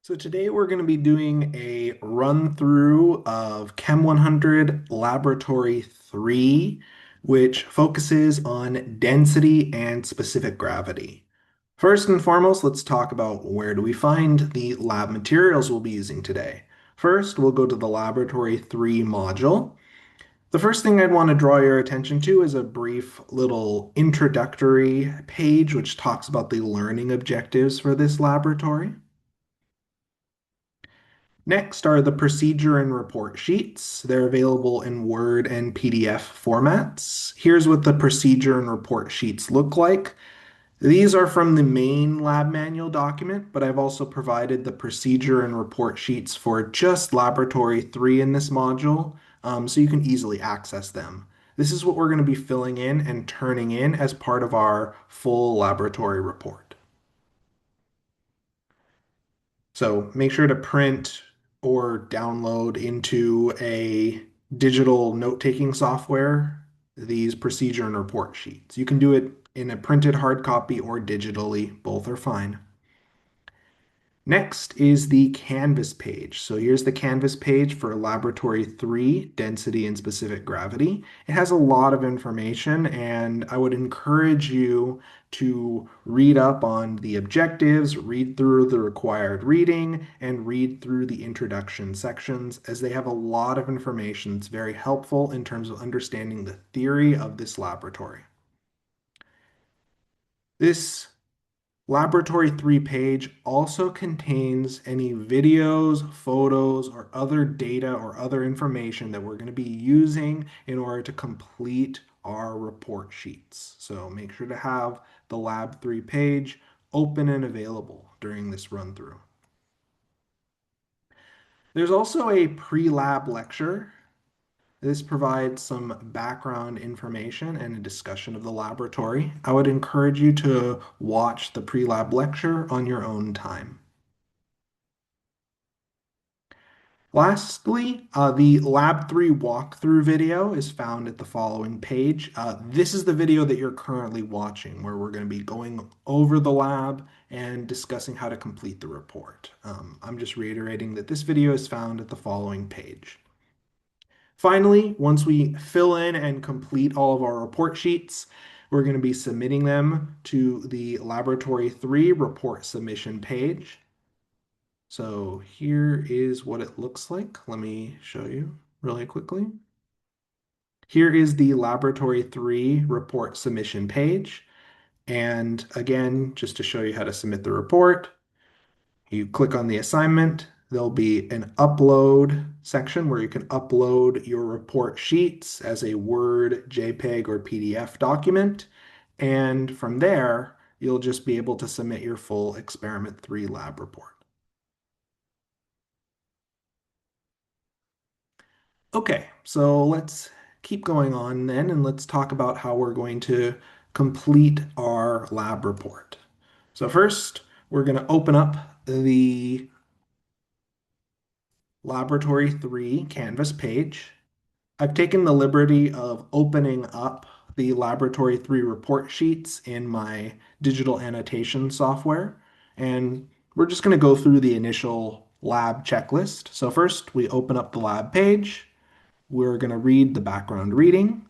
So today we're going to be doing a run through of Chem 100 Laboratory 3, which focuses on density and specific gravity. First and foremost, let's talk about where do we find the lab materials we'll be using today. First, we'll go to the Laboratory 3 module. The first thing I'd want to draw your attention to is a brief little introductory page which talks about the learning objectives for this laboratory. Next are the procedure and report sheets. They're available in Word and PDF formats. Here's what the procedure and report sheets look like. These are from the main lab manual document, but I've also provided the procedure and report sheets for just Laboratory 3 in this module, so you can easily access them. This is what we're going to be filling in and turning in as part of our full laboratory report. So make sure to print or download into a digital note-taking software these procedure and report sheets. You can do it in a printed hard copy or digitally, both are fine. Next is the Canvas page. So here's the Canvas page for Laboratory 3, Density and Specific Gravity. It has a lot of information, and I would encourage you to read up on the objectives, read through the required reading, and read through the introduction sections, as they have a lot of information that's very helpful in terms of understanding the theory of this laboratory. This Laboratory 3 page also contains any videos, photos, or other data or other information that we're going to be using in order to complete our report sheets. So make sure to have the Lab 3 page open and available during this run through. There's also a pre-lab lecture. This provides some background information and a discussion of the laboratory. I would encourage you to watch the pre-lab lecture on your own time. Lastly, the Lab 3 walkthrough video is found at the following page. This is the video that you're currently watching, where we're going to be going over the lab and discussing how to complete the report. I'm just reiterating that this video is found at the following page. Finally, once we fill in and complete all of our report sheets, we're going to be submitting them to the Laboratory 3 report submission page. So here is what it looks like. Let me show you really quickly. Here is the Laboratory 3 report submission page. And again, just to show you how to submit the report, you click on the assignment. There'll be an upload section where you can upload your report sheets as a Word, JPEG, or PDF document. And from there, you'll just be able to submit your full Experiment 3 lab report. Okay, so let's keep going on then, and let's talk about how we're going to complete our lab report. So first, we're going to open up the Laboratory 3 Canvas page. I've taken the liberty of opening up the Laboratory 3 report sheets in my digital annotation software, and we're just going to go through the initial lab checklist. So first, we open up the lab page. We're going to read the background reading,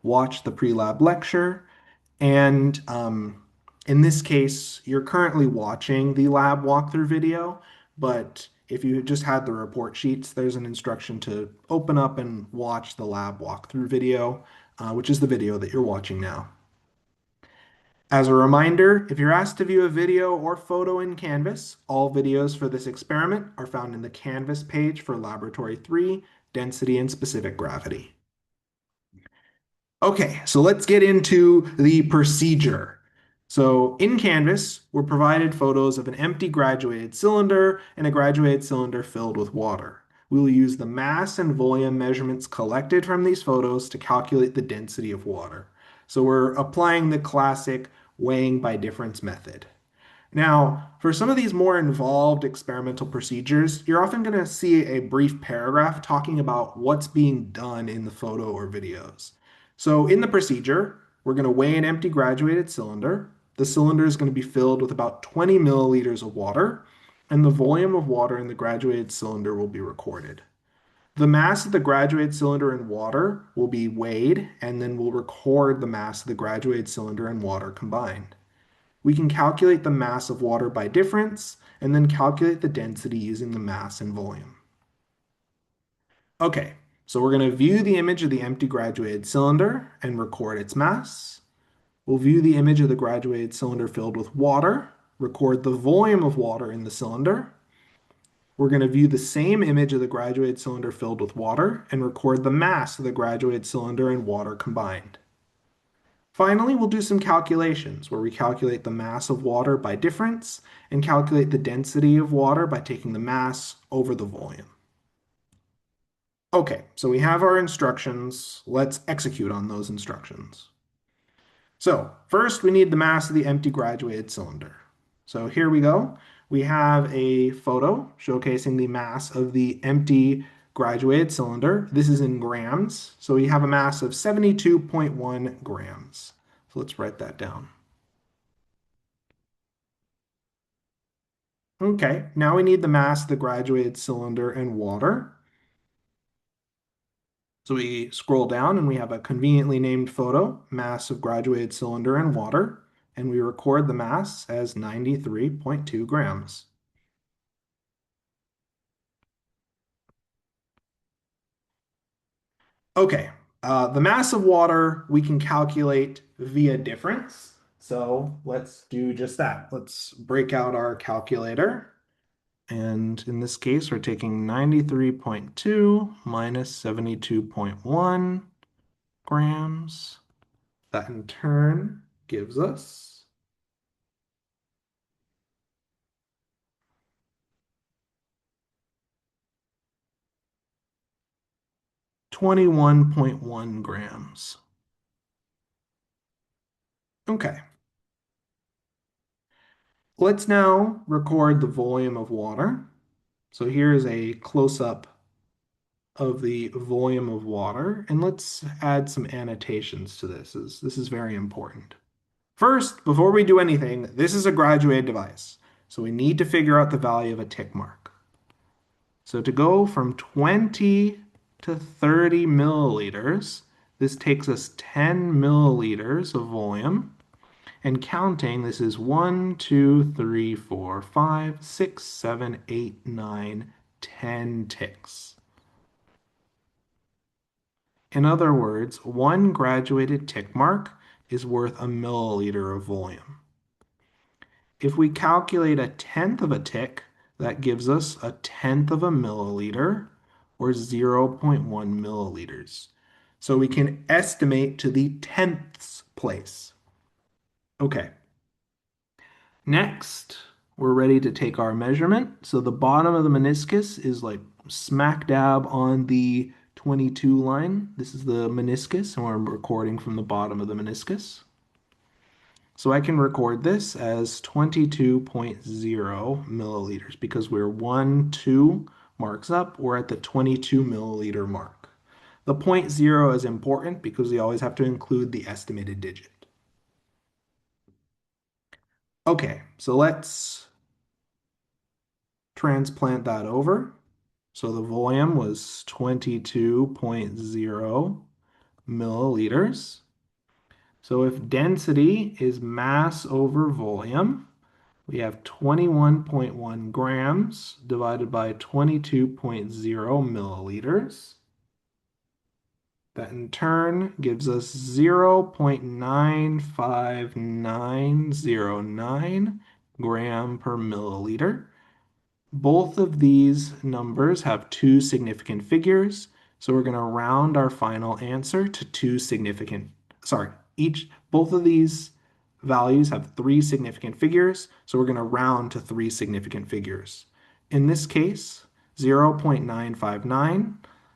watch the pre-lab lecture, and in this case, you're currently watching the lab walkthrough video, but if you just had the report sheets, there's an instruction to open up and watch the lab walkthrough video, which is the video that you're watching now. As a reminder, if you're asked to view a video or photo in Canvas, all videos for this experiment are found in the Canvas page for Laboratory 3, Density and Specific Gravity. Okay, so let's get into the procedure. So in Canvas, we're provided photos of an empty graduated cylinder and a graduated cylinder filled with water. We will use the mass and volume measurements collected from these photos to calculate the density of water. So we're applying the classic weighing by difference method. Now, for some of these more involved experimental procedures, you're often going to see a brief paragraph talking about what's being done in the photo or videos. So in the procedure, we're going to weigh an empty graduated cylinder. The cylinder is going to be filled with about 20 milliliters of water. and the volume of water in the graduated cylinder will be recorded. The mass of the graduated cylinder in water will be weighed, and then we'll record the mass of the graduated cylinder and water combined. We can calculate the mass of water by difference, and then calculate the density using the mass and volume. Okay, so we're going to view the image of the empty graduated cylinder and record its mass. We'll view the image of the graduated cylinder filled with water, record the volume of water in the cylinder. We're going to view the same image of the graduated cylinder filled with water and record the mass of the graduated cylinder and water combined. Finally, we'll do some calculations where we calculate the mass of water by difference and calculate the density of water by taking the mass over the volume. Okay, so we have our instructions. Let's execute on those instructions. So first we need the mass of the empty graduated cylinder. So here we go. We have a photo showcasing the mass of the empty graduated cylinder. This is in grams. So we have a mass of 72.1 grams. So let's write that down. Okay, now we need the mass of the graduated cylinder and water. So we scroll down and we have a conveniently named photo, mass of graduated cylinder and water, and we record the mass as 93.2 grams. Okay, the mass of water we can calculate via difference. So let's do just that. Let's break out our calculator. And in this case, we're taking 93.2 minus 72.1 grams. That in turn gives us 21.1 grams. Okay. Let's now record the volume of water. So here's a close-up of the volume of water, and let's add some annotations to this. This is very important. First, before we do anything, this is a graduated device, so we need to figure out the value of a tick mark. So to go from 20 to 30 milliliters, this takes us 10 milliliters of volume. And counting, this is 1, 2, 3, 4, 5, 6, 7, 8, 9, 10 ticks. In other words, one graduated tick mark is worth a milliliter of volume. If we calculate a tenth of a tick, that gives us a tenth of a milliliter, or 0.1 milliliters. So we can estimate to the tenths place. Okay. Next, we're ready to take our measurement. So the bottom of the meniscus is like smack dab on the 22 line. This is the meniscus, and we're recording from the bottom of the meniscus. So I can record this as 22.0 milliliters because we're 1, 2 marks up. We're at the 22 milliliter mark. The 0.0 is important because we always have to include the estimated digit. Okay, so let's transplant that over. So the volume was 22.0 milliliters. So if density is mass over volume, we have 21.1 grams divided by 22.0 milliliters. That in turn gives us 0.95909 gram per milliliter. Both of these numbers have two significant figures, so we're going to round our final answer to both of these values have three significant figures, so we're going to round to three significant figures. In this case, 0.959,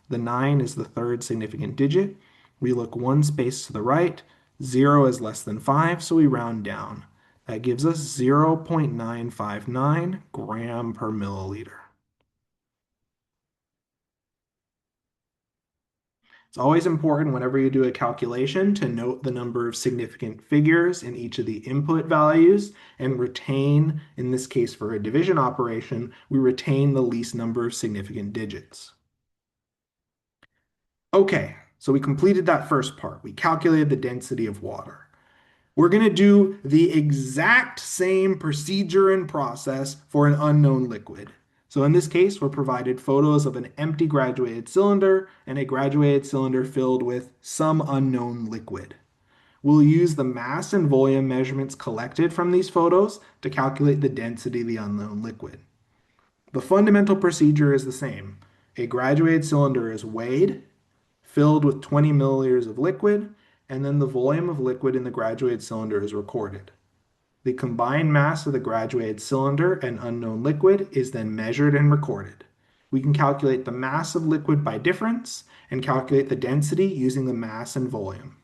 the 9 is the third significant digit. We look one space to the right, 0 is less than 5, so we round down. That gives us 0.959 gram per milliliter. It's always important whenever you do a calculation to note the number of significant figures in each of the input values and retain, in this case for a division operation, we retain the least number of significant digits. Okay, so we completed that first part. We calculated the density of water. We're going to do the exact same procedure and process for an unknown liquid. So in this case, we're provided photos of an empty graduated cylinder and a graduated cylinder filled with some unknown liquid. We'll use the mass and volume measurements collected from these photos to calculate the density of the unknown liquid. The fundamental procedure is the same. A graduated cylinder is weighed, filled with 20 milliliters of liquid, and then the volume of liquid in the graduated cylinder is recorded. The combined mass of the graduated cylinder and unknown liquid is then measured and recorded. We can calculate the mass of liquid by difference and calculate the density using the mass and volume.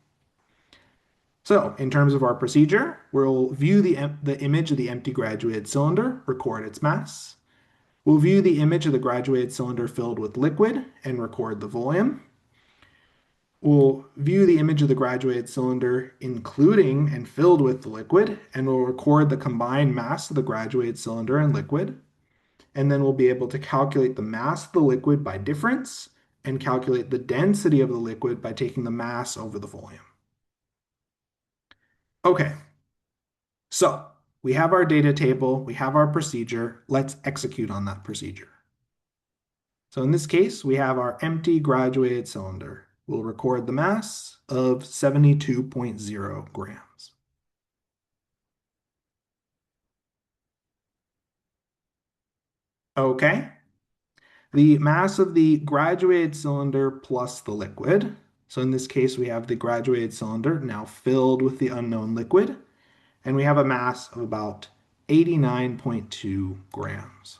So, in terms of our procedure, we'll view the image of the empty graduated cylinder, record its mass. We'll view the image of the graduated cylinder filled with liquid and record the volume. We'll view the image of the graduated cylinder including and filled with the liquid, and we'll record the combined mass of the graduated cylinder and liquid. And then we'll be able to calculate the mass of the liquid by difference and calculate the density of the liquid by taking the mass over the volume. Okay, so we have our data table, we have our procedure. Let's execute on that procedure. So in this case, we have our empty graduated cylinder. We'll record the mass of 72.0 grams. Okay. The mass of the graduated cylinder plus the liquid. So in this case, we have the graduated cylinder now filled with the unknown liquid, and we have a mass of about 89.2 grams.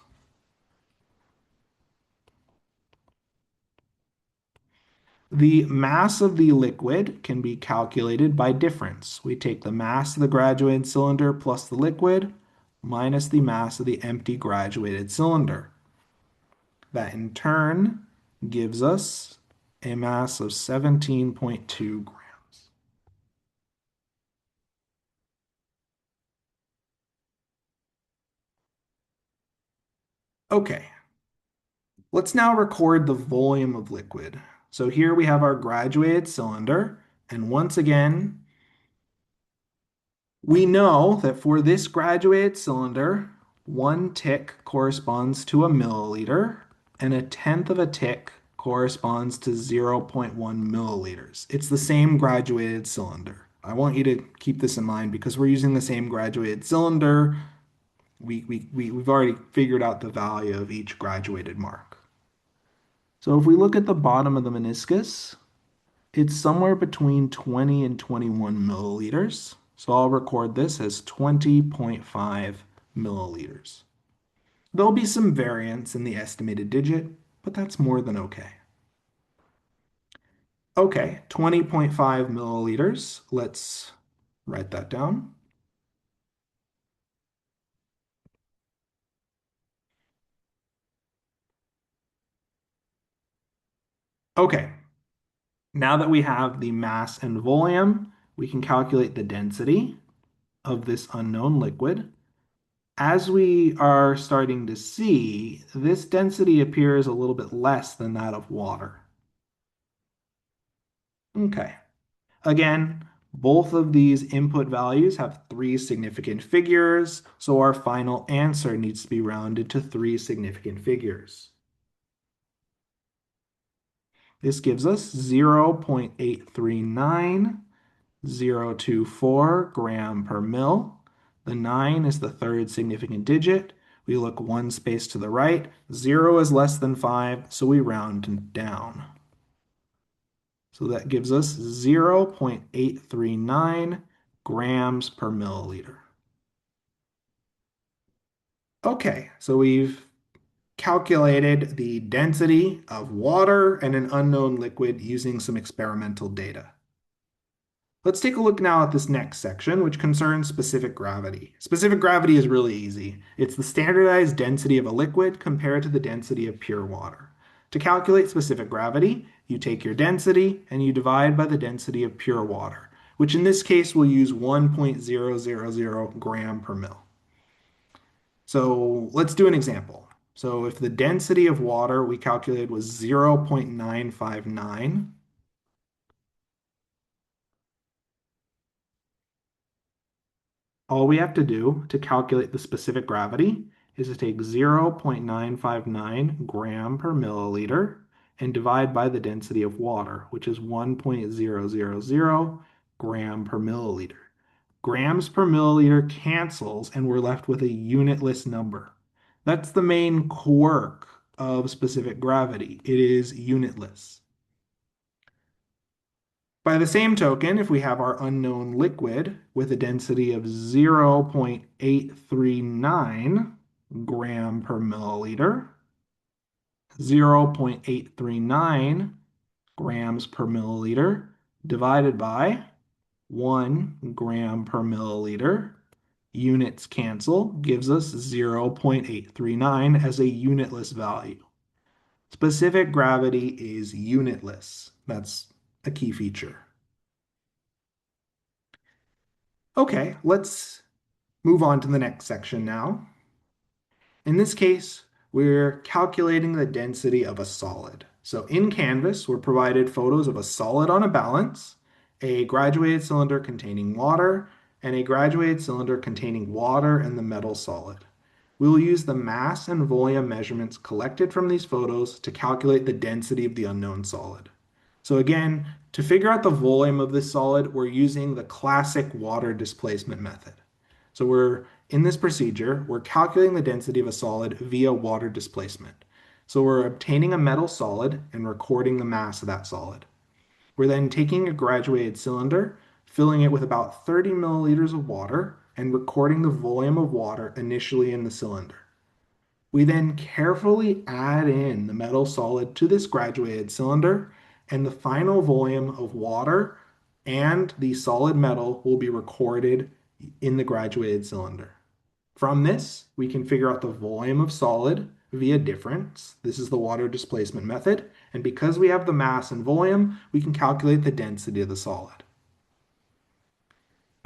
The mass of the liquid can be calculated by difference. We take the mass of the graduated cylinder plus the liquid minus the mass of the empty graduated cylinder. That in turn gives us a mass of 17.2 grams. Okay, let's now record the volume of liquid. So here we have our graduated cylinder, and once again, we know that for this graduated cylinder, 1 tick corresponds to a milliliter, and 1/10 of a tick corresponds to 0.1 milliliters. It's the same graduated cylinder. I want you to keep this in mind because we're using the same graduated cylinder. We've already figured out the value of each graduated mark. So if we look at the bottom of the meniscus, it's somewhere between 20 and 21 milliliters. So I'll record this as 20.5 milliliters. There'll be some variance in the estimated digit, but that's more than okay. Okay, 20.5 milliliters. Let's write that down. Okay, now that we have the mass and volume, we can calculate the density of this unknown liquid. As we are starting to see, this density appears a little bit less than that of water. Okay. Again, both of these input values have 3 significant figures, so our final answer needs to be rounded to 3 significant figures. This gives us 0.839024 gram per mil. The 9 is the 3rd significant digit. We look 1 space to the right. 0 is less than 5, so we round down. So that gives us 0.839 grams per milliliter. Okay, so we've calculated the density of water and an unknown liquid using some experimental data. Let's take a look now at this next section, which concerns specific gravity. Specific gravity is really easy. It's the standardized density of a liquid compared to the density of pure water. To calculate specific gravity, you take your density and you divide by the density of pure water, which in this case we'll use 1.000 gram per mil. So let's do an example. So if the density of water we calculated was 0.959, all we have to do to calculate the specific gravity is to take 0.959 gram per milliliter and divide by the density of water, which is 1.000 gram per milliliter. Grams per milliliter cancels, and we're left with a unitless number. That's the main quirk of specific gravity. It is unitless. By the same token, if we have our unknown liquid with a density of 0.839 gram per milliliter, 0.839 grams per milliliter divided by 1 gram per milliliter, units cancel, gives us 0.839 as a unitless value. Specific gravity is unitless. That's a key feature. Okay, let's move on to the next section now. In this case, we're calculating the density of a solid. So in Canvas, we're provided photos of a solid on a balance, a graduated cylinder containing water, and a graduated cylinder containing water and the metal solid. We will use the mass and volume measurements collected from these photos to calculate the density of the unknown solid. So again, to figure out the volume of this solid, we're using the classic water displacement method. So in this procedure, we're calculating the density of a solid via water displacement. So we're obtaining a metal solid and recording the mass of that solid. We're then taking a graduated cylinder, filling it with about 30 milliliters of water, and recording the volume of water initially in the cylinder. We then carefully add in the metal solid to this graduated cylinder, and the final volume of water and the solid metal will be recorded in the graduated cylinder. From this, we can figure out the volume of solid via difference. This is the water displacement method. And because we have the mass and volume, we can calculate the density of the solid.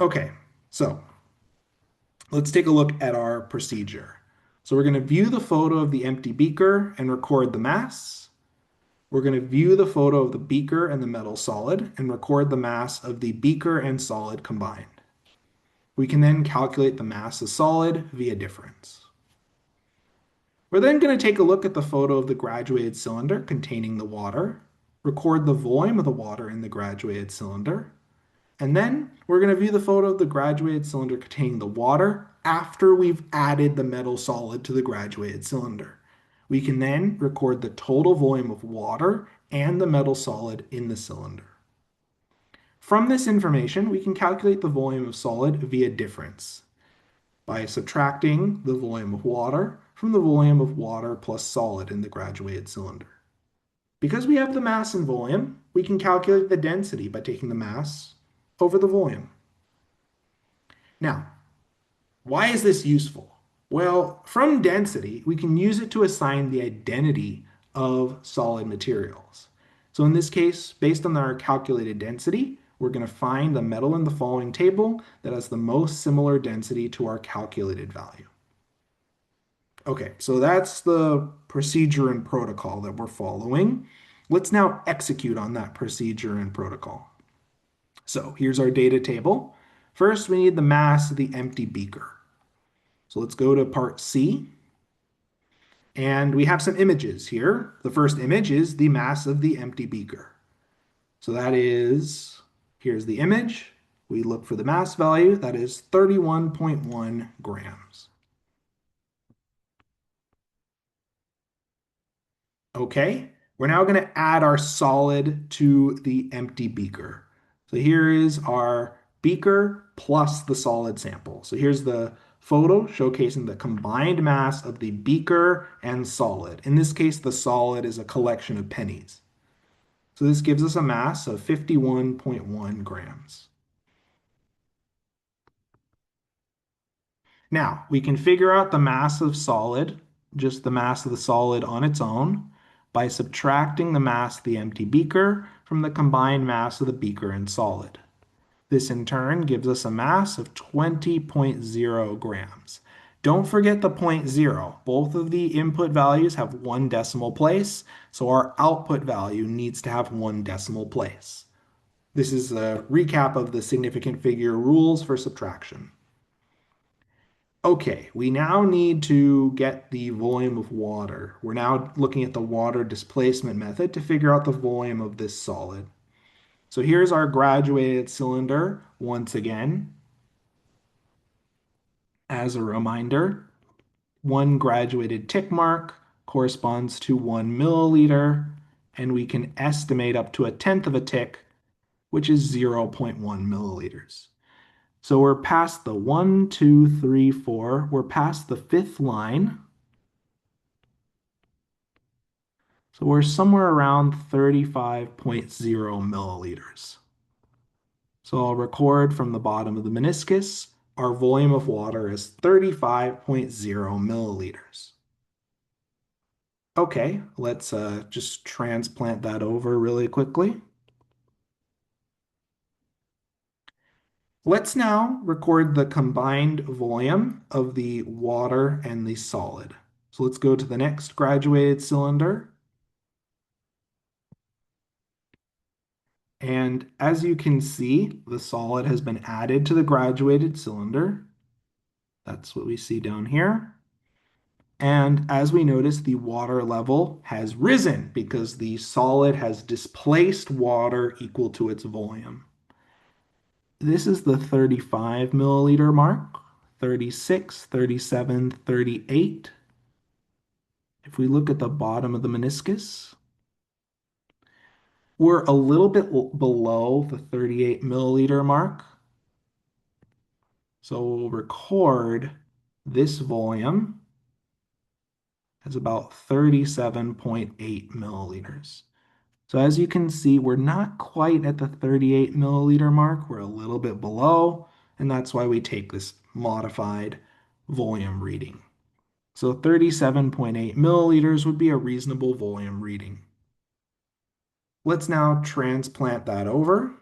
Okay, so let's take a look at our procedure. So we're going to view the photo of the empty beaker and record the mass. We're going to view the photo of the beaker and the metal solid and record the mass of the beaker and solid combined. We can then calculate the mass of solid via difference. We're then going to take a look at the photo of the graduated cylinder containing the water, record the volume of the water in the graduated cylinder, and then we're going to view the photo of the graduated cylinder containing the water after we've added the metal solid to the graduated cylinder. We can then record the total volume of water and the metal solid in the cylinder. From this information, we can calculate the volume of solid via difference by subtracting the volume of water from the volume of water plus solid in the graduated cylinder. Because we have the mass and volume, we can calculate the density by taking the mass over the volume. Now, why is this useful? Well, from density, we can use it to assign the identity of solid materials. So in this case, based on our calculated density, we're going to find the metal in the following table that has the most similar density to our calculated value. Okay, so that's the procedure and protocol that we're following. Let's now execute on that procedure and protocol. So here's our data table. First, we need the mass of the empty beaker. So let's go to part C. And we have some images here. The first image is the mass of the empty beaker. So that is, here's the image. We look for the mass value. That is 31.1 grams. Okay, we're now going to add our solid to the empty beaker. So here is our beaker plus the solid sample. So here's the photo showcasing the combined mass of the beaker and solid. In this case, the solid is a collection of pennies. So this gives us a mass of 51.1 grams. Now, we can figure out the mass of solid, just the mass of the solid on its own, by subtracting the mass of the empty beaker from the combined mass of the beaker and solid. This in turn gives us a mass of 20.0 grams. Don't forget the point zero. Both of the input values have one decimal place, so our output value needs to have one decimal place. This is a recap of the significant figure rules for subtraction. Okay, we now need to get the volume of water. We're now looking at the water displacement method to figure out the volume of this solid. So here's our graduated cylinder once again. As a reminder, one graduated tick mark corresponds to 1 milliliter, and we can estimate up to a tenth of a tick, which is 0.1 milliliters. So we're past the 1, 2, 3, 4. We're past the fifth line. So we're somewhere around 35.0 milliliters. So I'll record from the bottom of the meniscus, our volume of water is 35.0 milliliters. Okay, let's just transplant that over really quickly. Let's now record the combined volume of the water and the solid. So let's go to the next graduated cylinder. And as you can see, the solid has been added to the graduated cylinder. That's what we see down here. And as we notice, the water level has risen because the solid has displaced water equal to its volume. This is the 35 milliliter mark, 36, 37, 38. If we look at the bottom of the meniscus, we're a little bit below the 38 milliliter mark. So we'll record this volume as about 37.8 milliliters. So as you can see, we're not quite at the 38 milliliter mark. We're a little bit below, and that's why we take this modified volume reading. So 37.8 milliliters would be a reasonable volume reading. Let's now transplant that over.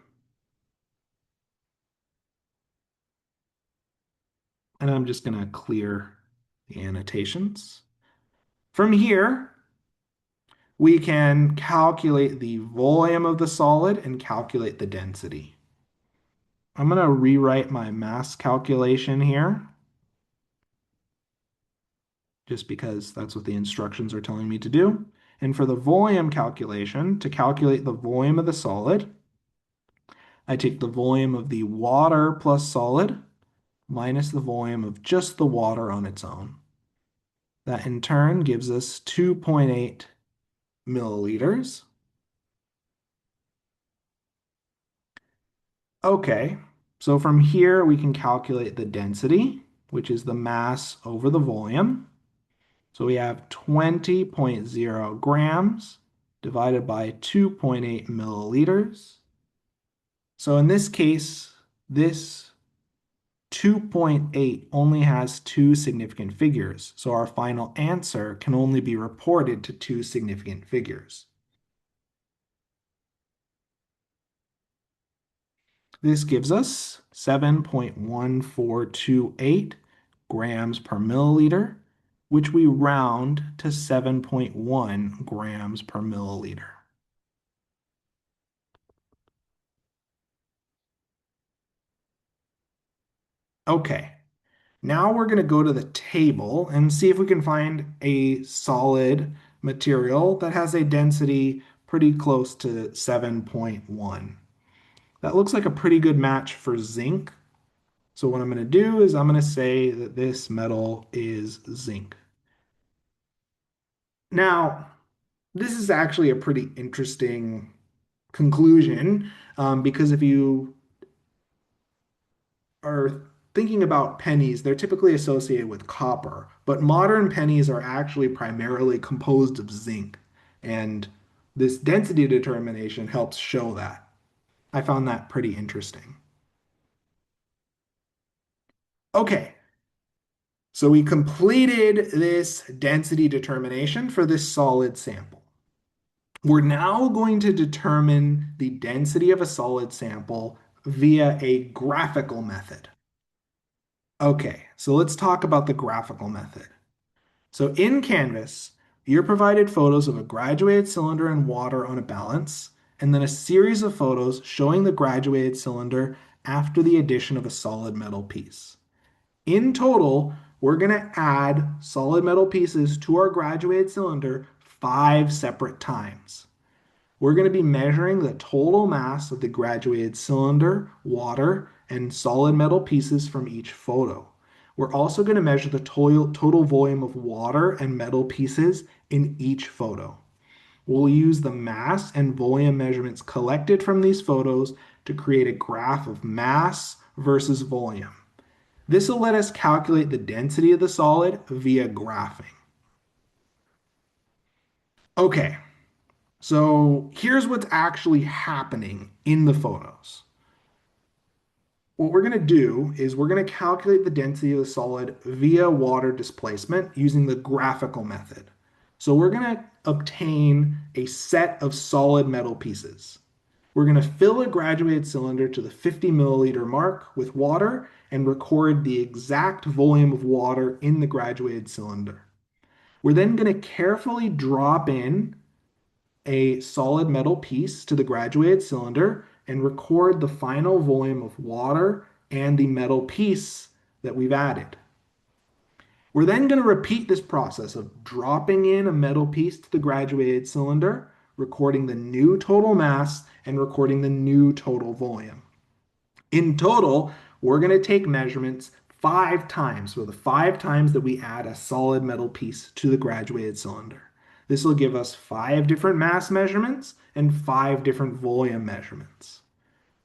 And I'm just going to clear the annotations. From here, we can calculate the volume of the solid and calculate the density. I'm going to rewrite my mass calculation here, just because that's what the instructions are telling me to do. And for the volume calculation, to calculate the volume of the solid, I take the volume of the water plus solid minus the volume of just the water on its own. That in turn gives us 2.8 milliliters. Okay, so from here we can calculate the density, which is the mass over the volume. So we have 20.0 grams divided by 2.8 milliliters. So in this case, this 2.8 only has two significant figures. So our final answer can only be reported to two significant figures. This gives us 7.1428 grams per milliliter, which we round to 7.1 grams per milliliter. Okay, now we're going to go to the table and see if we can find a solid material that has a density pretty close to 7.1. That looks like a pretty good match for zinc. So what I'm going to do is I'm going to say that this metal is zinc. Now, this is actually a pretty interesting conclusion because if you are thinking about pennies, they're typically associated with copper, but modern pennies are actually primarily composed of zinc. And this density determination helps show that. I found that pretty interesting. Okay, so we completed this density determination for this solid sample. We're now going to determine the density of a solid sample via a graphical method. Okay, so let's talk about the graphical method. So in Canvas, you're provided photos of a graduated cylinder and water on a balance, and then a series of photos showing the graduated cylinder after the addition of a solid metal piece. In total, we're going to add solid metal pieces to our graduated cylinder 5 separate times. We're going to be measuring the total mass of the graduated cylinder, water, and solid metal pieces from each photo. We're also going to measure the total volume of water and metal pieces in each photo. We'll use the mass and volume measurements collected from these photos to create a graph of mass versus volume. This will let us calculate the density of the solid via graphing. Okay, so here's what's actually happening in the photos. What we're going to do is we're going to calculate the density of the solid via water displacement using the graphical method. So we're going to obtain a set of solid metal pieces. We're going to fill a graduated cylinder to the 50 milliliter mark with water and record the exact volume of water in the graduated cylinder. We're then going to carefully drop in a solid metal piece to the graduated cylinder and record the final volume of water and the metal piece that we've added. We're then going to repeat this process of dropping in a metal piece to the graduated cylinder, recording the new total mass, and recording the new total volume. In total, we're going to take measurements 5 times, so the 5 times that we add a solid metal piece to the graduated cylinder. This will give us 5 different mass measurements and 5 different volume measurements.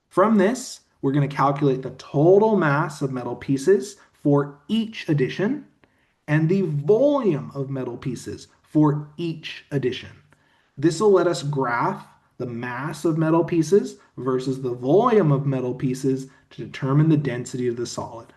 From this, we're going to calculate the total mass of metal pieces for each addition and the volume of metal pieces for each addition. This will let us graph the mass of metal pieces versus the volume of metal pieces to determine the density of the solid.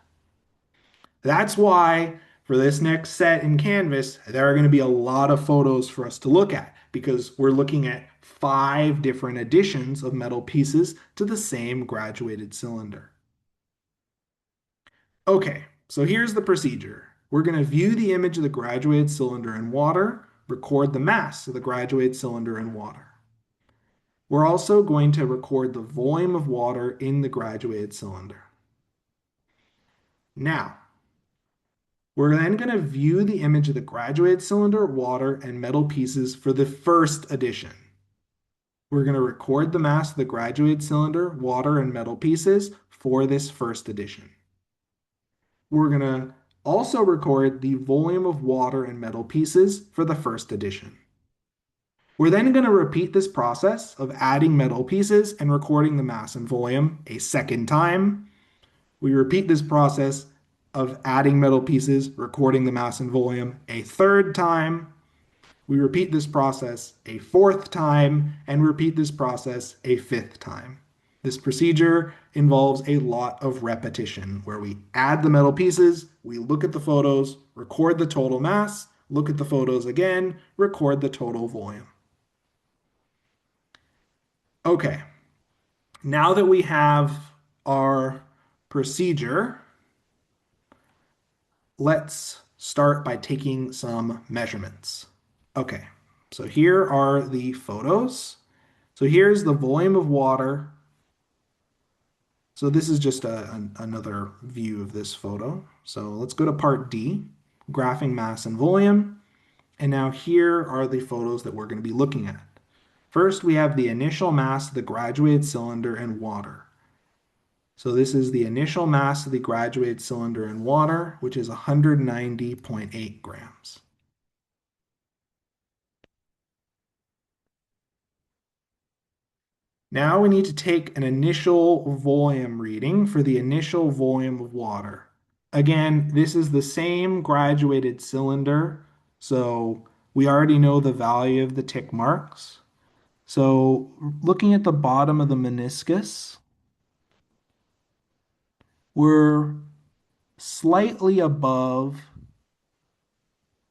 That's why for this next set in Canvas, there are going to be a lot of photos for us to look at because we're looking at 5 different additions of metal pieces to the same graduated cylinder. Okay, so here's the procedure. We're going to view the image of the graduated cylinder in water, record the mass of the graduated cylinder in water. We're also going to record the volume of water in the graduated cylinder. Now, we're then going to view the image of the graduated cylinder, water, and metal pieces for the first addition. We're going to record the mass of the graduated cylinder, water, and metal pieces for this first addition. We're going to also record the volume of water and metal pieces for the first addition. We're then going to repeat this process of adding metal pieces and recording the mass and volume a second time. We repeat this process of adding metal pieces, recording the mass and volume a third time. We repeat this process a fourth time and repeat this process a fifth time. This procedure involves a lot of repetition where we add the metal pieces, we look at the photos, record the total mass, look at the photos again, record the total volume. Okay, now that we have our procedure, let's start by taking some measurements. Okay, so here are the photos. So here's the volume of water. So this is just another view of this photo. So let's go to part D, graphing mass and volume. And now here are the photos that we're going to be looking at. First, we have the initial mass of the graduated cylinder in water. So this is the initial mass of the graduated cylinder in water, which is 190.8 grams. Now we need to take an initial volume reading for the initial volume of water. Again, this is the same graduated cylinder, so we already know the value of the tick marks. So looking at the bottom of the meniscus, we're slightly above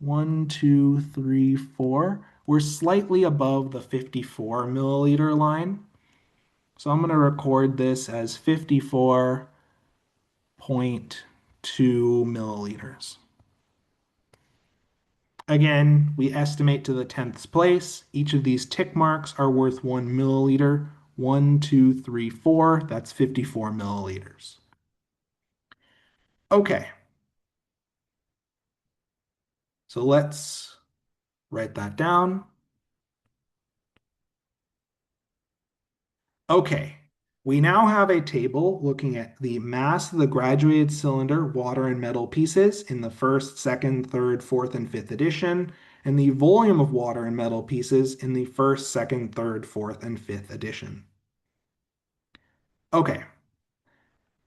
1, 2, 3, 4. we're slightly above the 54 milliliter line. So I'm going to record this as 54.2 milliliters. Again, we estimate to the 10th place. Each of these tick marks are worth 1 milliliter. 1, 2, 3, 4. That's 54 milliliters. Okay, so let's write that down. Okay, we now have a table looking at the mass of the graduated cylinder water and metal pieces in the first, second, third, fourth, and fifth edition, and the volume of water and metal pieces in the first, second, third, fourth, and fifth edition. Okay,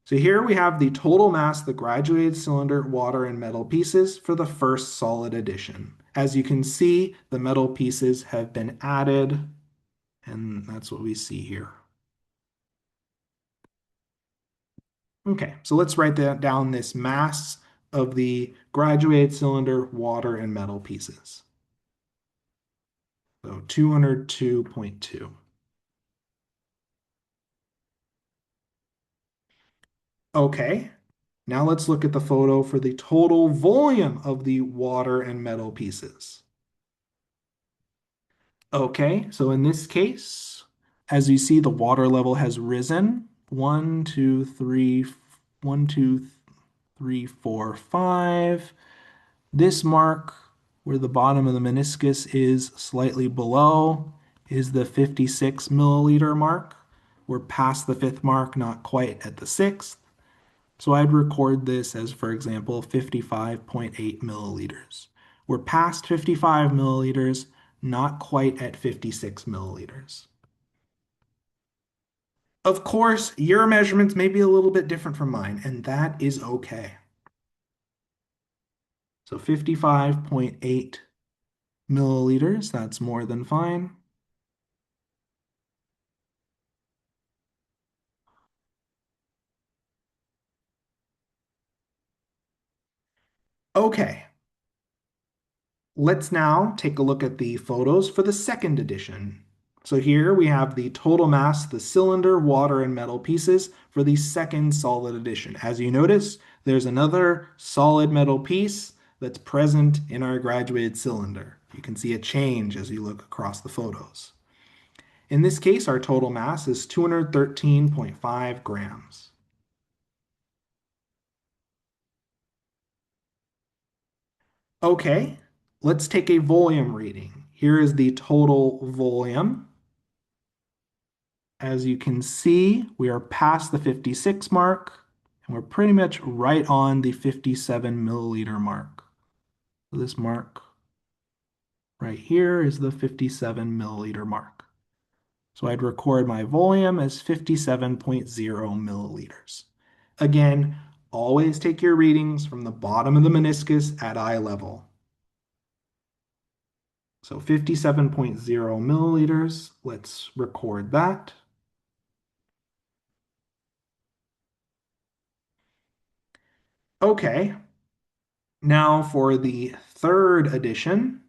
so here we have the total mass of the graduated cylinder water and metal pieces for the first solid edition. As you can see, the metal pieces have been added, and that's what we see here. Okay, so let's write that down, this mass of the graduated cylinder water and metal pieces. So 202.2. Okay, now let's look at the photo for the total volume of the water and metal pieces. Okay, so in this case, as you see, the water level has risen. 1, 2, 3, 1, 2, 3, 4, 5. This mark, where the bottom of the meniscus is slightly below, is the 56 milliliter mark. We're past the fifth mark, not quite at the sixth. So I'd record this as, for example, 55.8 milliliters. We're past 55 milliliters, not quite at 56 milliliters. Of course, your measurements may be a little bit different from mine, and that is okay. So 55.8 milliliters, that's more than fine. Okay, let's now take a look at the photos for the second edition. So here we have the total mass, the cylinder, water, and metal pieces for the second solid edition. As you notice, there's another solid metal piece that's present in our graduated cylinder. You can see a change as you look across the photos. In this case, our total mass is 213.5 grams. Okay, let's take a volume reading. Here is the total volume. As you can see, we are past the 56 mark, and we're pretty much right on the 57 milliliter mark. So this mark right here is the 57 milliliter mark. So I'd record my volume as 57.0 milliliters. Again, always take your readings from the bottom of the meniscus at eye level. So 57.0 milliliters, let's record that. Okay, now for the third edition,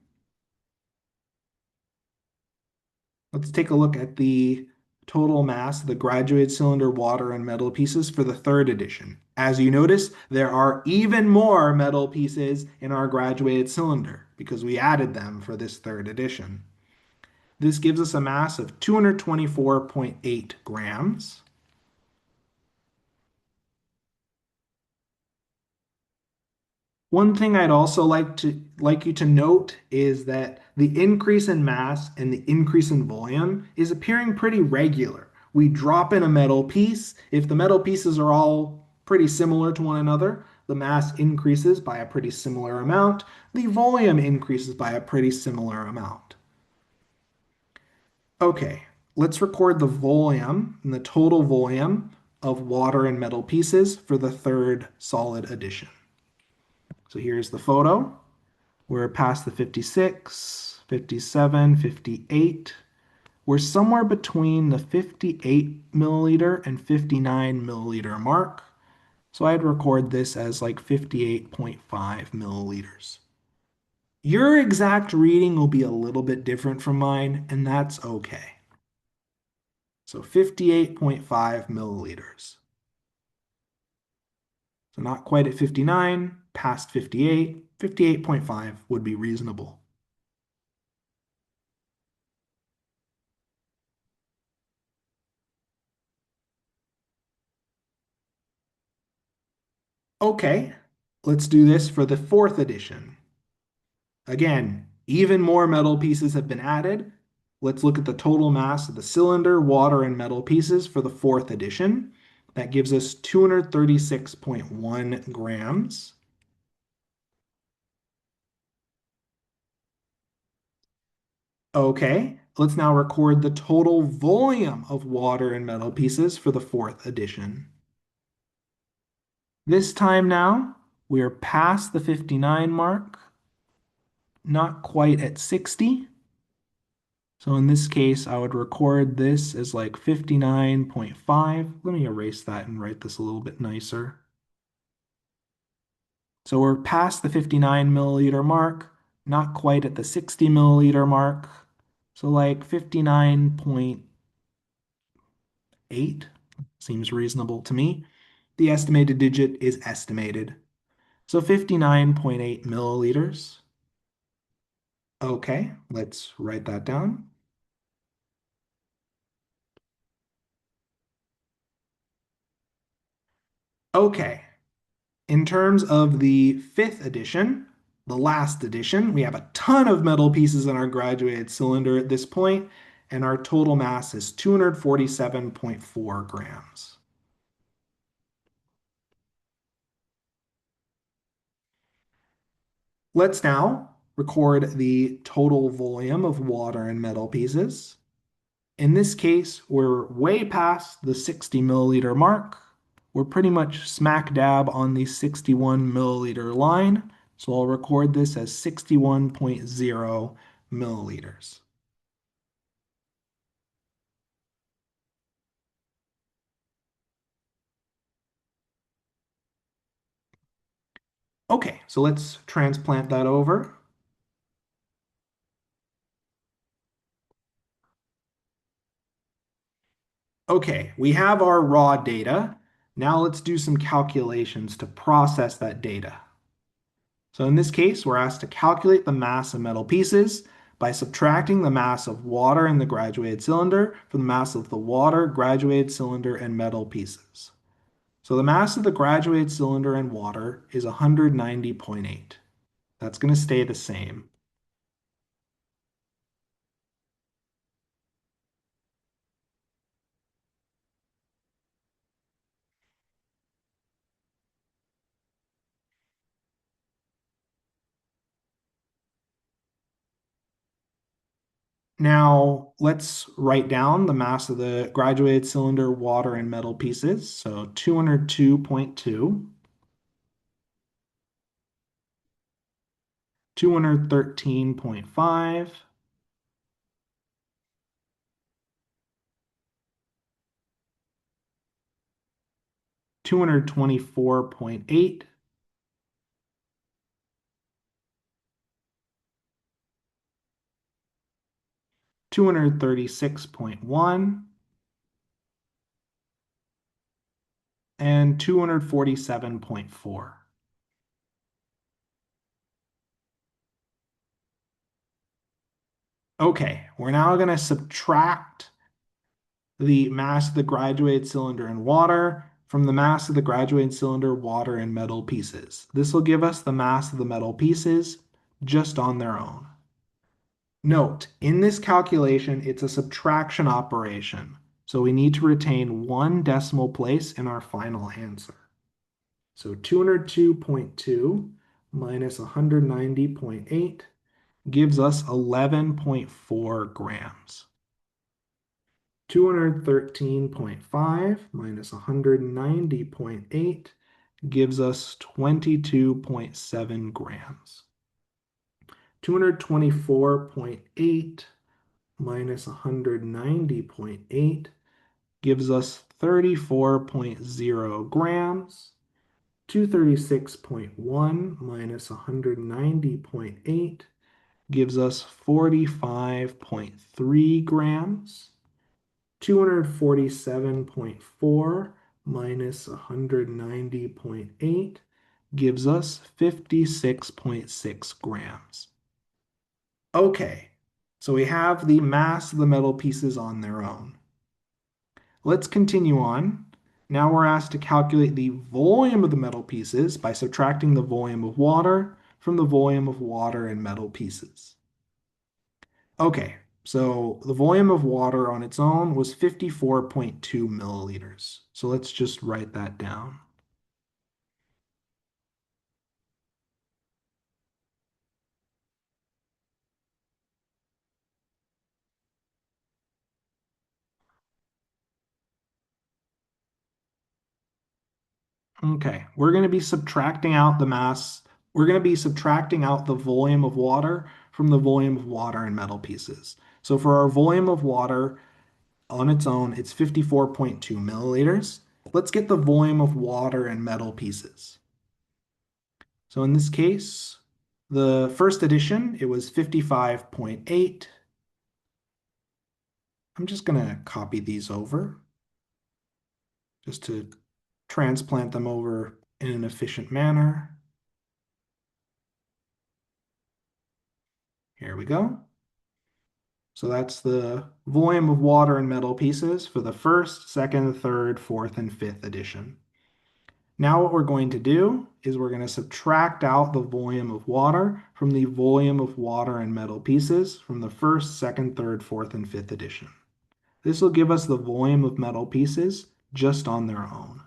let's take a look at the total mass of the graduated cylinder water and metal pieces for the third edition. As you notice, there are even more metal pieces in our graduated cylinder because we added them for this third edition. This gives us a mass of 224.8 grams. One thing I'd also like you to note is that the increase in mass and the increase in volume is appearing pretty regular. We drop in a metal piece. If the metal pieces are all pretty similar to one another, the mass increases by a pretty similar amount. The volume increases by a pretty similar amount. Okay, let's record the volume and the total volume of water and metal pieces for the third solid edition. So here's the photo. We're past the 56, 57, 58. We're somewhere between the 58 milliliter and 59 milliliter mark. So I'd record this as like 58.5 milliliters. Your exact reading will be a little bit different from mine, and that's okay. So 58.5 milliliters. So not quite at 59, past 58, 58.5 would be reasonable. Okay, let's do this for the fourth edition. Again, even more metal pieces have been added. Let's look at the total mass of the cylinder, water, and metal pieces for the fourth edition. That gives us 236.1 grams. Okay, let's now record the total volume of water and metal pieces for the fourth edition. This time now, we are past the 59 mark, not quite at 60. So in this case, I would record this as like 59.5. Let me erase that and write this a little bit nicer. So we're past the 59 milliliter mark, not quite at the 60 milliliter mark. So like 59.8 seems reasonable to me. The estimated digit is estimated. So 59.8 milliliters. Okay, let's write that down. Okay, in terms of the fifth edition, the last edition, we have a ton of metal pieces in our graduated cylinder at this point, and our total mass is 247.4 grams. Let's now record the total volume of water and metal pieces. In this case, we're way past the 60 milliliter mark. We're pretty much smack dab on the 61 milliliter line. So I'll record this as 61.0 milliliters. Okay, so let's transplant that over. Okay, we have our raw data. Now let's do some calculations to process that data. So in this case, we're asked to calculate the mass of metal pieces by subtracting the mass of water in the graduated cylinder from the mass of the water, graduated cylinder, and metal pieces. So the mass of the graduated cylinder and water is 190.8. That's going to stay the same. Now let's write down the mass of the graduated cylinder, water, and metal pieces. So 202.2, 213.5, 224.8, 236.1, and 247.4. Okay, we're now going to subtract the mass of the graduated cylinder and water from the mass of the graduated cylinder, water, and metal pieces. This will give us the mass of the metal pieces just on their own. Note, in this calculation, it's a subtraction operation, so we need to retain one decimal place in our final answer. So 202.2 minus 190.8 gives us 11.4 grams. 213.5 minus 190.8 gives us 22.7 grams. 224.8 minus 190.8 gives us 34.0 grams. 236.1 minus 190.8 gives us 45.3 grams. 247.4 minus 190.8 gives us 56.6 grams. Okay, so we have the mass of the metal pieces on their own. Let's continue on. Now we're asked to calculate the volume of the metal pieces by subtracting the volume of water from the volume of water and metal pieces. Okay, so the volume of water on its own was 54.2 milliliters. So let's just write that down. Okay, we're going to be subtracting out the mass. We're going to be subtracting out the volume of water from the volume of water and metal pieces. So for our volume of water on its own, it's 54.2 milliliters. Let's get the volume of water and metal pieces. So in this case, the first edition, it was 55.8. I'm just going to copy these over just to transplant them over in an efficient manner. Here we go. So that's the volume of water and metal pieces for the first, second, third, fourth, and fifth edition. Now what we're going to do is we're going to subtract out the volume of water from the volume of water and metal pieces from the first, second, third, fourth, and fifth edition. This will give us the volume of metal pieces just on their own.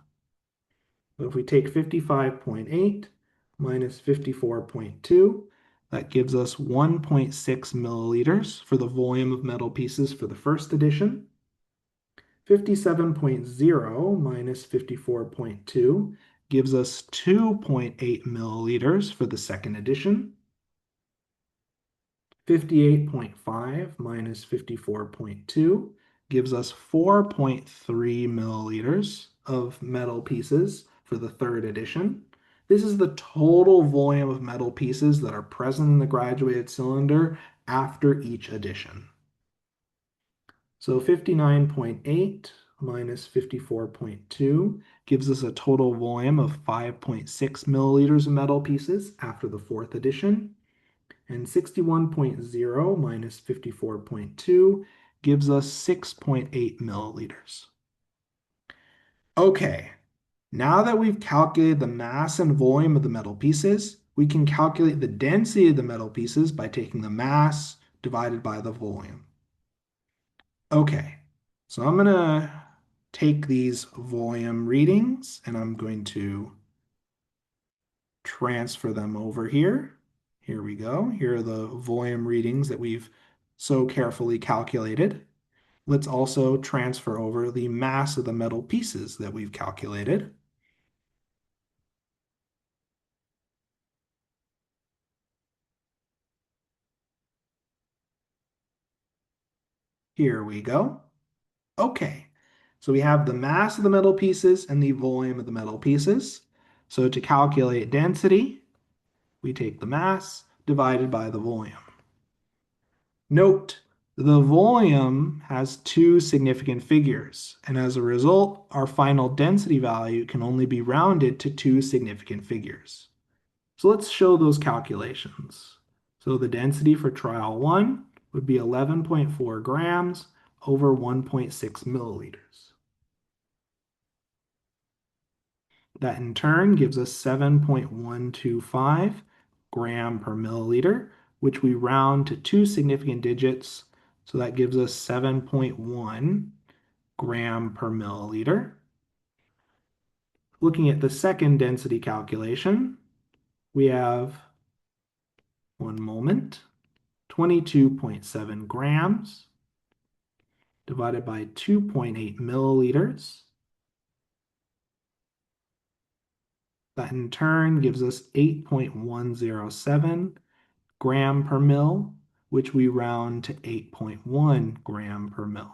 So if we take 55.8 minus 54.2, that gives us 1.6 milliliters for the volume of metal pieces for the first edition. 57.0 minus 54.2 gives us 2.8 milliliters for the second edition. 58.5 minus 54.2 gives us 4.3 milliliters of metal pieces for the third edition. This is the total volume of metal pieces that are present in the graduated cylinder after each addition. So 59.8 minus 54.2 gives us a total volume of 5.6 milliliters of metal pieces after the fourth addition. And 61.0 minus 54.2 gives us 6.8 milliliters. Okay, now that we've calculated the mass and volume of the metal pieces, we can calculate the density of the metal pieces by taking the mass divided by the volume. Okay, so I'm going to take these volume readings and I'm going to transfer them over here. Here we go. Here are the volume readings that we've so carefully calculated. Let's also transfer over the mass of the metal pieces that we've calculated. Here we go. Okay, so we have the mass of the metal pieces and the volume of the metal pieces. So to calculate density, we take the mass divided by the volume. Note, the volume has two significant figures, and as a result, our final density value can only be rounded to two significant figures. So let's show those calculations. So the density for trial 1 would be 11.4 grams over 1.6 milliliters. That in turn gives us 7.125 gram per milliliter, which we round to two significant digits. So that gives us 7.1 gram per milliliter. Looking at the second density calculation, we have, one moment, 22.7 grams divided by 2.8 milliliters. That in turn gives us 8.107 gram per mil, which we round to 8.1 gram per mil.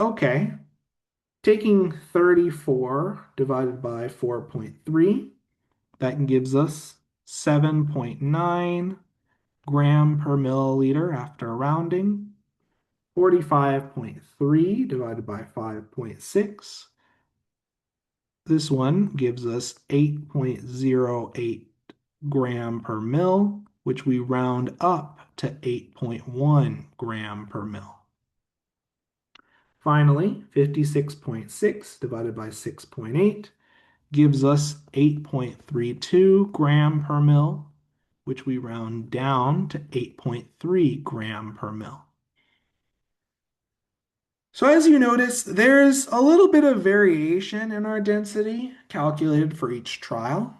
Okay, taking 34 divided by 4.3, That gives us 7.9 gram per milliliter after rounding. 45.3 divided by 5.6. This one gives us 8.08 gram per mil, which we round up to 8.1 gram per mil. Finally, 56.6 divided by 6.8 gives us 8.32 gram per mil, which we round down to 8.3 gram per mil. So as you notice, there's a little bit of variation in our density calculated for each trial.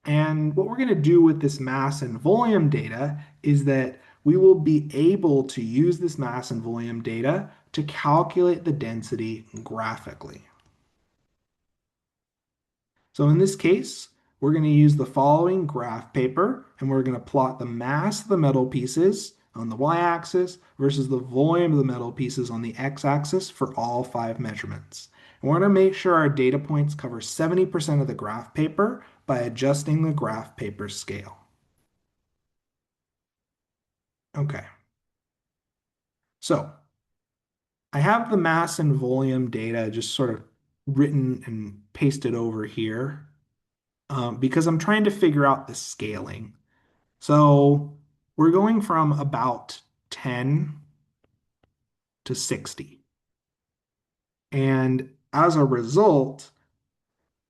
And what we're going to do with this mass and volume data is that we will be able to use this mass and volume data to calculate the density graphically. So in this case, we're going to use the following graph paper, and we're going to plot the mass of the metal pieces on the y-axis versus the volume of the metal pieces on the x-axis for all 5 measurements. And we're going to make sure our data points cover 70% of the graph paper by adjusting the graph paper scale. Okay, so I have the mass and volume data just sort of written and pasted over here because I'm trying to figure out the scaling. So we're going from about 10 to 60. And as a result,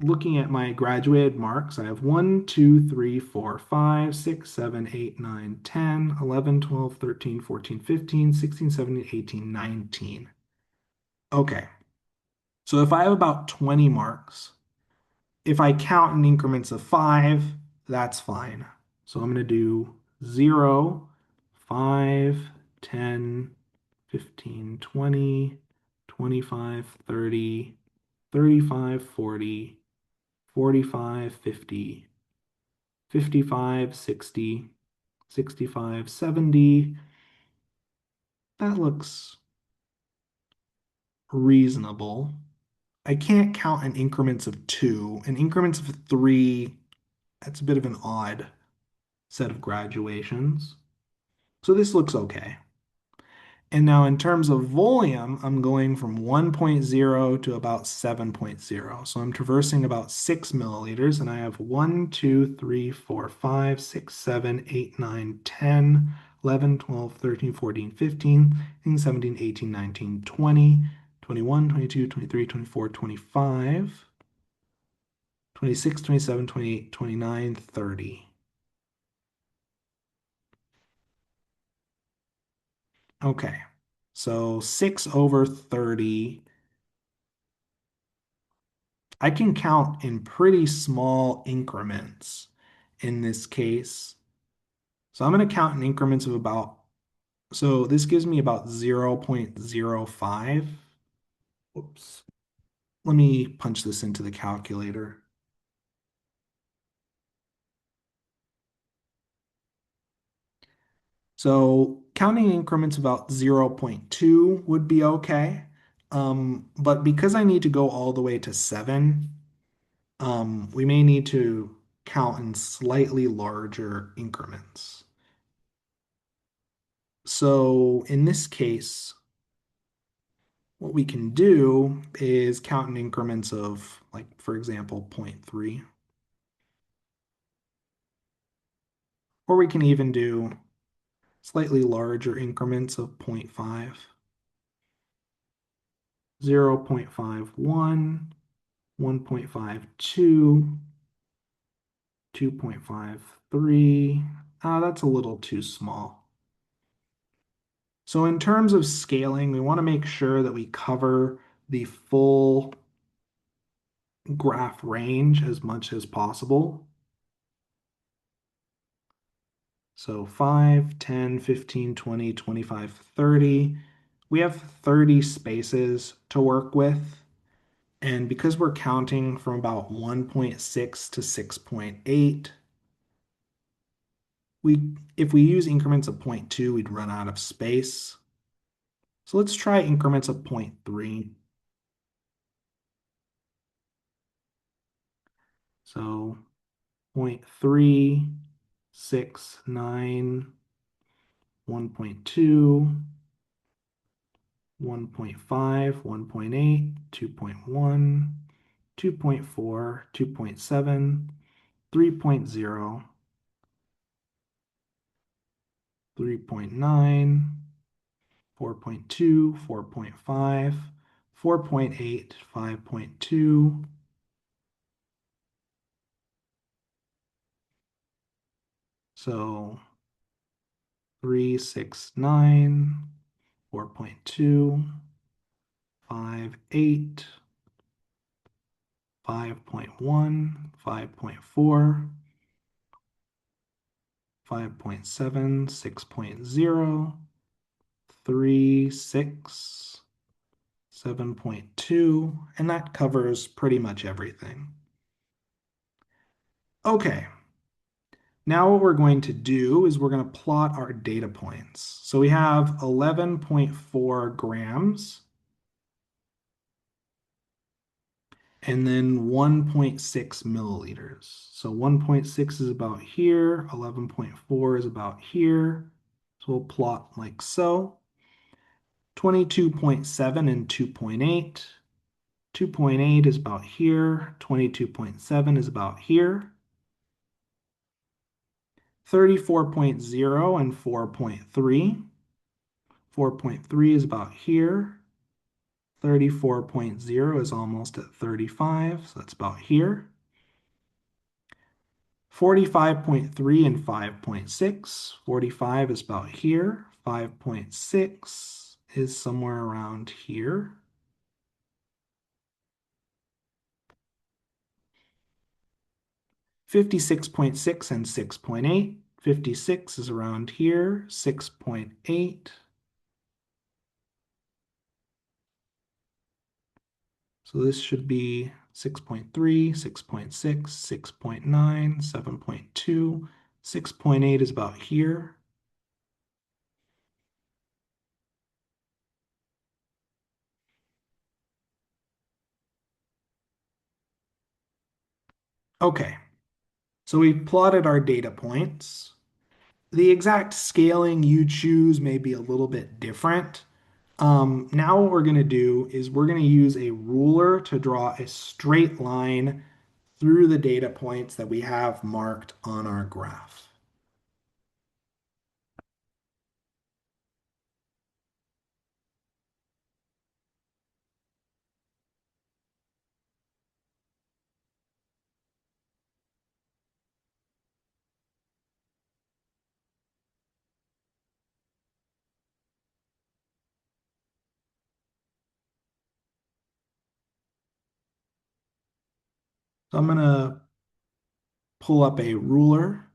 looking at my graduated marks, I have 1, 2, 3, 4, 5, 6, 7, 8, 9, 10, 11, 12, 13, 14, 15, 16, 17, 18, 19. Okay, so if I have about 20 marks, if I count in increments of 5, that's fine. So I'm going to do 0, 5, 10, 15, 20, 25, 30, 35, 40, 45, 50, 55, 60, 65, 70. That looks reasonable. I can't count in increments of 2. In increments of 3, that's a bit of an odd set of graduations. So this looks okay. And now in terms of volume, I'm going from 1.0 to about 7.0. So I'm traversing about 6 milliliters, and I have 1, 2, 3, 4, 5, 6, 7, 8, 9, 10, 11, 12, 13, 14, 15, 16, 17, 18, 19, 20, 21, 22, 23, 24, 25, 26, 27, 28, 29, 30. Okay, so 6 over 30. I can count in pretty small increments in this case. So I'm going to count in increments of about, so this gives me about 0.05. Whoops. Let me punch this into the calculator. So counting increments about 0.2 would be okay. But because I need to go all the way to 7, we may need to count in slightly larger increments. So in this case, what we can do is count in increments of, like, for example, 0.3. Or we can even do slightly larger increments of 0.5, 0.51, 1.52, 2.53. That's a little too small. So in terms of scaling, we want to make sure that we cover the full graph range as much as possible. So 5, 10, 15, 20, 25, 30. We have 30 spaces to work with. And because we're counting from about 1.6 to 6.8, if we use increments of 0.2, we'd run out of space. So let's try increments of 0.3. So 0.369, 1.2, 1.5, 1.8, 2.1, 2.4, 2.7, 3.0, 3.9, 4.2, 4.5, 4.8, 5.2. So 369, 4.2, 5.8, 5.1, 5.4, 5.7, 6.0, 3, 6, 7.2, and that covers pretty much everything. Okay, now what we're going to do is we're going to plot our data points. So we have 11.4 grams and then 1.6 milliliters. So 1.6 is about here, 11.4 is about here. So we'll plot like so. 22.7 and 2.8. 2.8 is about here. 22.7 is about here. 34.0 and 4.3. 4.3 is about here. 34.0 is almost at 35, so that's about here. 45.3 and 5.6. 45 is about here. 5.6 is somewhere around here. 56.6 and 6.8. 56 is around here. 6.8. So this should be 6.3, 6.6, 6.9, 7.2. 6.8 is about here. Okay, so we've plotted our data points. The exact scaling you choose may be a little bit different. Now what we're going to do is we're going to use a ruler to draw a straight line through the data points that we have marked on our graph. So I'm going to pull up a ruler.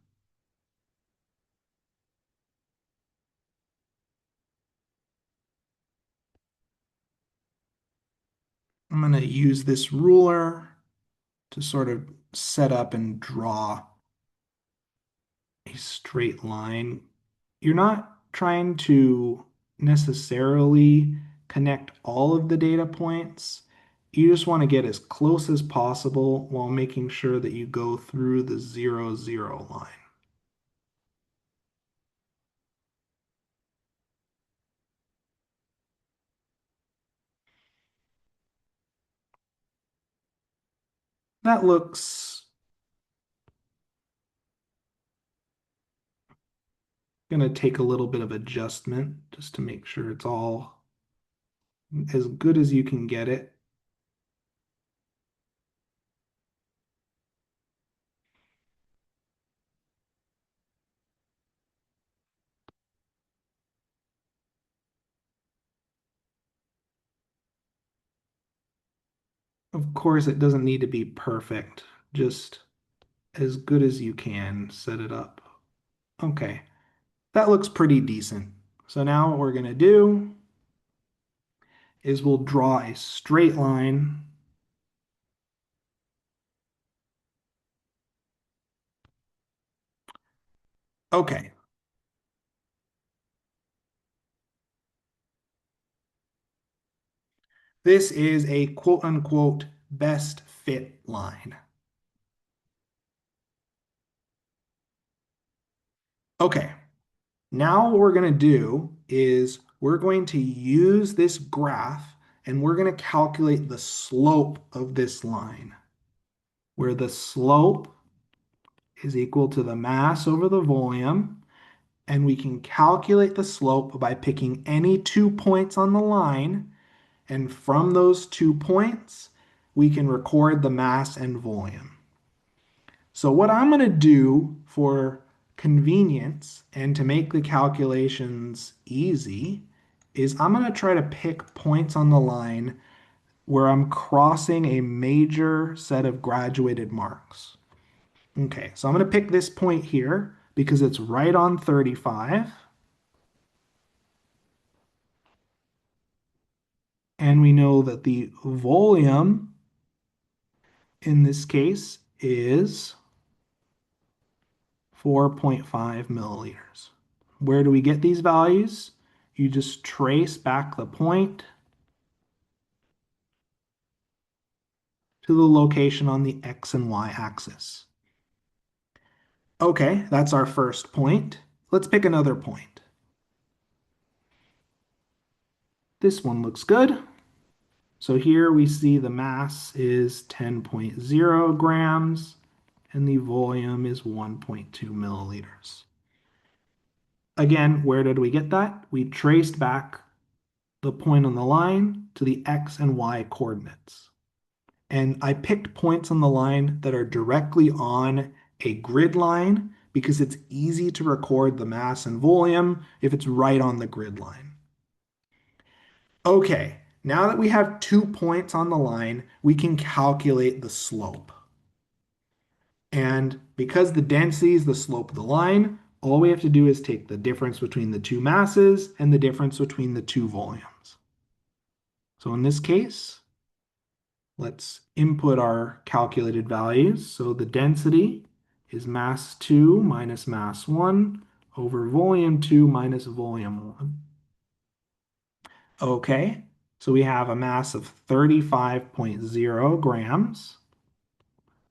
I'm going to use this ruler to sort of set up and draw a straight line. You're not trying to necessarily connect all of the data points. You just want to get as close as possible while making sure that you go through the 0, 0 line. That looks going to take a little bit of adjustment just to make sure it's all as good as you can get it. Of course, it doesn't need to be perfect, just as good as you can set it up. Okay, that looks pretty decent. So now what we're going to do is we'll draw a straight line. Okay, this is a quote unquote best fit line. Okay, now what we're going to do is we're going to use this graph and we're going to calculate the slope of this line, where the slope is equal to the mass over the volume. And we can calculate the slope by picking any 2 points on the line. And from those 2 points, we can record the mass and volume. So what I'm going to do for convenience and to make the calculations easy is I'm going to try to pick points on the line where I'm crossing a major set of graduated marks. Okay, so I'm going to pick this point here because it's right on 35. And we know that the volume in this case is 4.5 milliliters. Where do we get these values? You just trace back the point to the location on the X and Y axis. Okay, that's our first point. Let's pick another point. This one looks good. So here we see the mass is 10.0 grams and the volume is 1.2 milliliters. Again, where did we get that? We traced back the point on the line to the X and Y coordinates. And I picked points on the line that are directly on a grid line because it's easy to record the mass and volume if it's right on the grid line. Okay, now that we have 2 points on the line, we can calculate the slope. And because the density is the slope of the line, all we have to do is take the difference between the two masses and the difference between the two volumes. So in this case, let's input our calculated values. So the density is mass 2 minus mass 1 over volume 2 minus volume 1. Okay, so we have a mass of 35.0 grams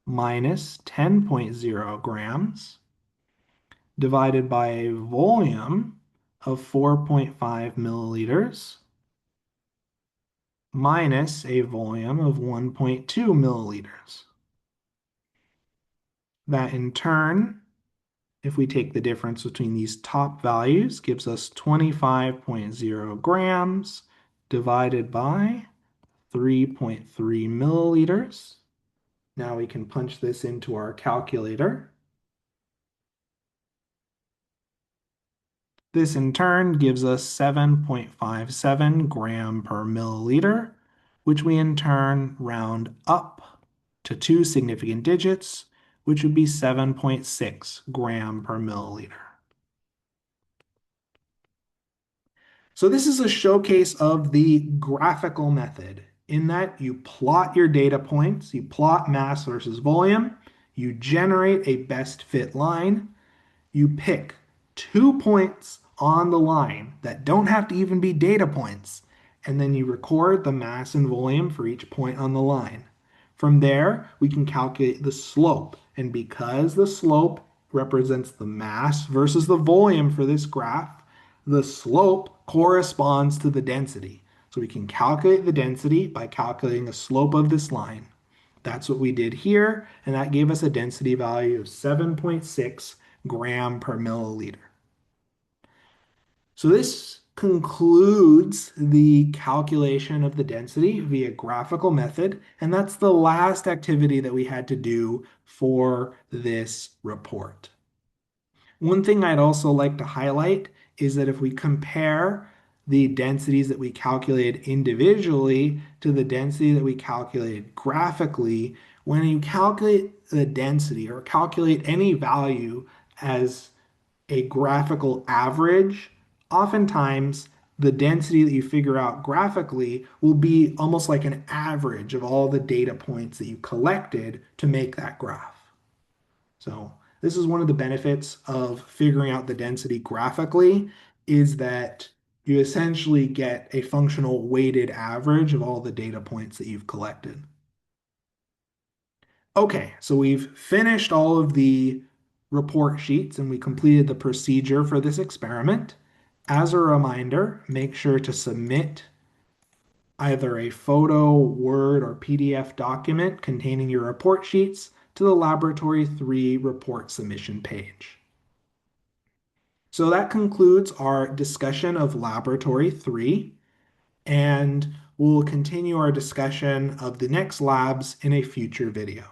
minus 10.0 grams divided by a volume of 4.5 milliliters minus a volume of 1.2 milliliters. That in turn, if we take the difference between these top values, gives us 25.0 grams divided by 3.3 milliliters. Now we can punch this into our calculator. This in turn gives us 7.57 gram per milliliter, which we in turn round up to two significant digits, which would be 7.6 gram per milliliter. So this is a showcase of the graphical method in that you plot your data points, you plot mass versus volume, you generate a best fit line, you pick 2 points on the line that don't have to even be data points, and then you record the mass and volume for each point on the line. From there, we can calculate the slope, and because the slope represents the mass versus the volume for this graph, the slope corresponds to the density. So we can calculate the density by calculating the slope of this line. That's what we did here, and that gave us a density value of 7.6 gram per milliliter. So this concludes the calculation of the density via graphical method, and that's the last activity that we had to do for this report. One thing I'd also like to highlight is that if we compare the densities that we calculated individually to the density that we calculated graphically, when you calculate the density or calculate any value as a graphical average, oftentimes the density that you figure out graphically will be almost like an average of all the data points that you collected to make that graph. So this is one of the benefits of figuring out the density graphically is that you essentially get a functional weighted average of all the data points that you've collected. Okay, so we've finished all of the report sheets and we completed the procedure for this experiment. As a reminder, make sure to submit either a photo, Word, or PDF document containing your report sheets to the Laboratory 3 report submission page. So that concludes our discussion of Laboratory 3, and we'll continue our discussion of the next labs in a future video.